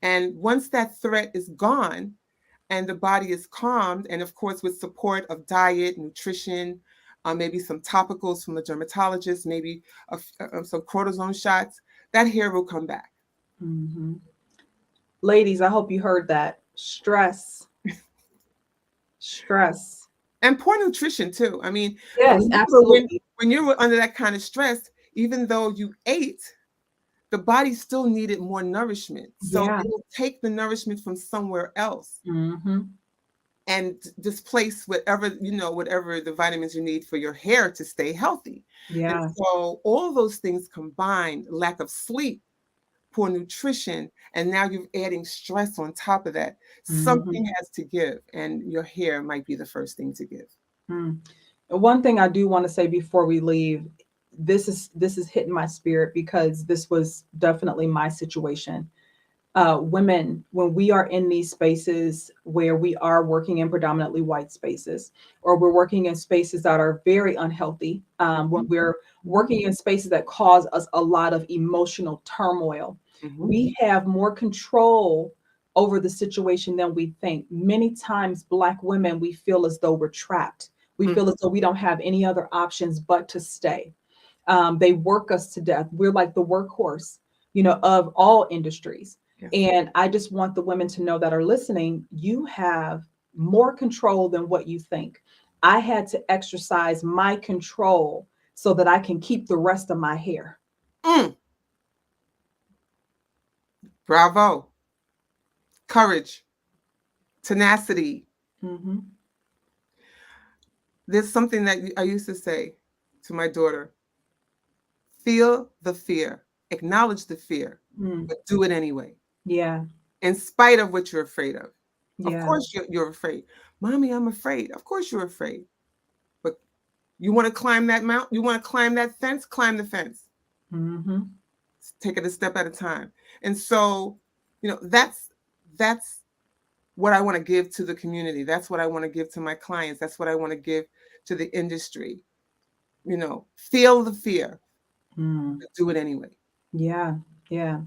And once that threat is gone and the body is calmed, and of course, with support of diet, nutrition, maybe some topicals from a dermatologist, maybe some cortisone shots, that hair will come back. Hmm. Ladies, I hope you heard that. Stress, stress. And poor nutrition too. I mean, Yes, remember absolutely. when you were under that kind of stress, even though you ate, the body still needed more nourishment. So Yeah. it'll take the nourishment from somewhere else Hmm. and displace whatever the vitamins you need for your hair to stay healthy. And Yeah. so all those things combined, lack of sleep, poor nutrition, and now you're adding stress on top of that. Hmm. Something has to give, and your hair might be the first thing to give. Mm. One thing I do want to say before we leave, this is hitting my spirit because this was definitely my situation. Women, when we are in these spaces where we are working in predominantly white spaces, or we're working in spaces that are very unhealthy, when Mhm, we're mhm, working in spaces that cause us a lot of emotional turmoil, mhm, we have more control over the situation than we think. Many times, Black women, we feel as though we're trapped. We mhm. feel as though we don't have any other options but to stay. They work us to death. We're like the workhorse, of all industries. Yes. And I just want the women to know that are listening, you have more control than what you think. I had to exercise my control so that I can keep the rest of my hair. Mm, bravo. Courage, tenacity. Hmm. There's something that I used to say to my daughter: feel the fear, acknowledge the fear, Mm. but do it anyway, Yeah. in spite of what you're afraid of. Of Yeah. course, you're afraid. Mommy, I'm afraid. Of course, you're afraid. But you want to climb that mountain? You want to climb that fence? Climb the fence. Hmm. Take it a step at a time. And so, that's what I want to give to the community. That's what I want to give to my clients. That's what I want to give to the industry. Feel the fear, Mm. but do it anyway. Yeah. Yeah.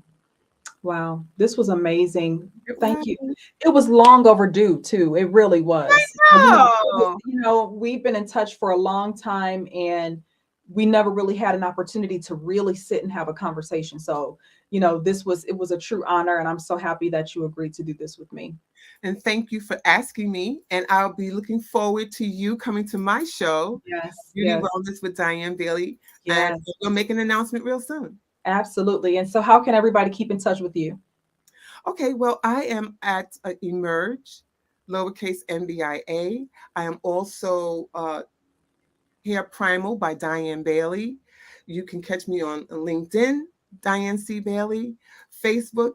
Wow. This was amazing. It Thank you. was. It was long overdue too. It really was. Oh, We've been in touch for a long time and we never really had an opportunity to really sit and have a conversation. So, it was a true honor and I'm so happy that you agreed to do this with me. and thank you for asking me. And I'll be looking forward to you coming to my show, Yes. Beauty Yes. Wellness with Diane Bailey. And Yes. we'll make an announcement real soon. Absolutely. And so how can everybody keep in touch with you? Okay, well, I am at Emerge, lowercase MBIA. I am also Hair Primal by Diane Bailey. You can catch me on LinkedIn, Diane C. Bailey, Facebook,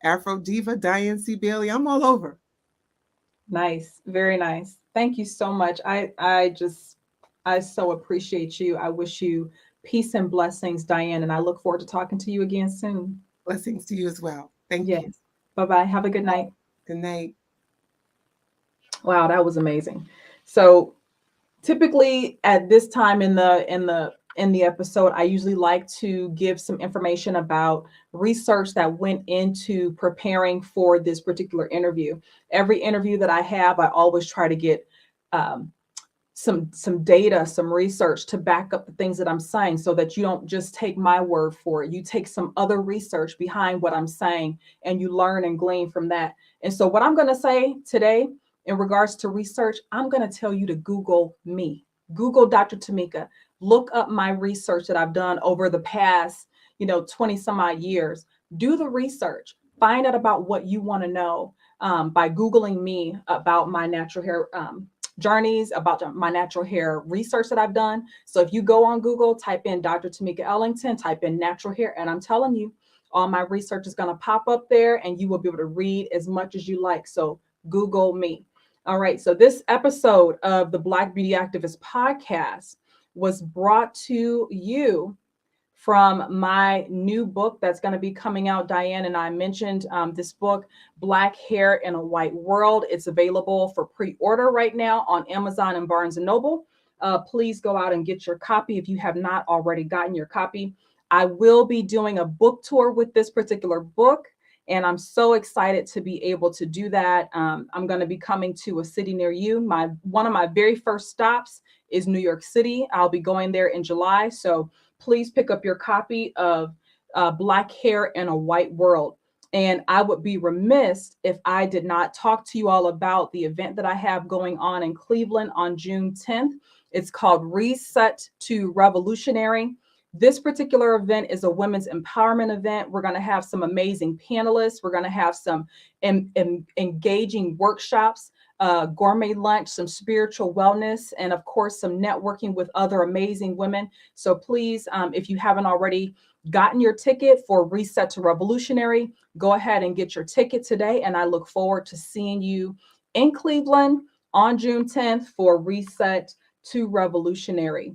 Afro Diva, Diane C. Bailey. I'm all over. Nice. Very nice. Thank you so much. I so appreciate you. I wish you peace and blessings, Diane, and I look forward to talking to you again soon. Blessings to you as well. Thank Yes. you. Bye-bye. Have a good night. Good night. Wow, that was amazing. So typically at this time in the episode, I usually like to give some information about research that went into preparing for this particular interview. Every interview that I have, I always try to get um, some data, some research to back up the things that I'm saying, so that you don't just take my word for it. You take some other research behind what I'm saying, and you learn and glean from that. And so, what I'm going to say today in regards to research, I'm going to tell you to Google me. Google Dr. Tameka. Look up my research that I've done over the past, 20 some odd years. Do the research. Find out about what you want to know by Googling me about my natural hair journeys, about my natural hair research that I've done. So if you go on Google, type in Dr. Tameka Ellington, type in natural hair, and I'm telling you, all my research is going to pop up there and you will be able to read as much as you like. So Google me. All right. So this episode of the Black Beauty Activist podcast was brought to you from my new book that's going to be coming out. Diane and I mentioned this book, Black Hair in a White World. It's available for pre-order right now on Amazon and Barnes and Noble. Please go out and get your copy if you have not already gotten your copy. I will be doing a book tour with this particular book, and I'm so excited to be able to do that. I'm going to be coming to a city near you. One of my very first stops is New York City. I'll be going there in July. So please pick up your copy of Black Hair in a White World. And I would be remiss if I did not talk to you all about the event that I have going on in Cleveland on June 10th. It's called Reset to Revolutionary. This particular event is a women's empowerment event. We're going to have some amazing panelists. We're going to have some engaging workshops, gourmet lunch, some spiritual wellness, and of course, some networking with other amazing women. So please, if you haven't already gotten your ticket for Reset to Revolutionary, go ahead and get your ticket today. And I look forward to seeing you in Cleveland on June 10th for Reset to Revolutionary.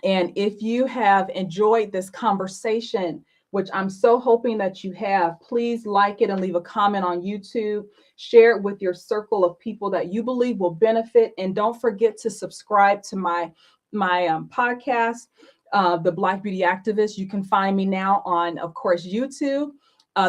And if you have enjoyed this conversation, which I'm so hoping that you have, please like it and leave a comment on YouTube. Share it with your circle of people that you believe will benefit. And don't forget to subscribe to my podcast, The Black Beauty Activist. You can find me now on, of course, YouTube.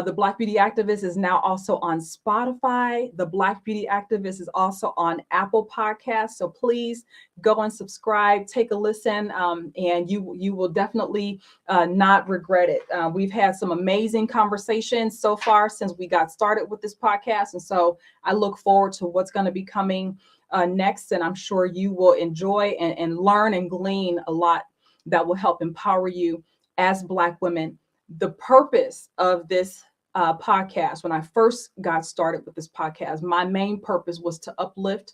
The Black Beauty Activist is now also on Spotify. The Black Beauty Activist is also on Apple Podcasts. So please go and subscribe, take a listen, and you will definitely not regret it. We've had some amazing conversations so far since we got started with this podcast. And so I look forward to what's going to be coming next. And I'm sure you will enjoy and learn and glean a lot that will help empower you as Black women. The purpose of this podcast, when I first got started with this podcast, my main purpose was to uplift,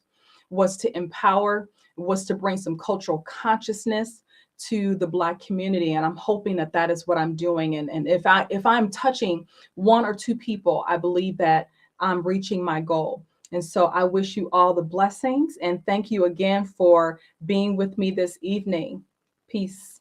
was to empower, was to bring some cultural consciousness to the Black community. And I'm hoping that that is what I'm doing. And if I'm touching one or two people, I believe that I'm reaching my goal. And so I wish you all the blessings and thank you again for being with me this evening. Peace.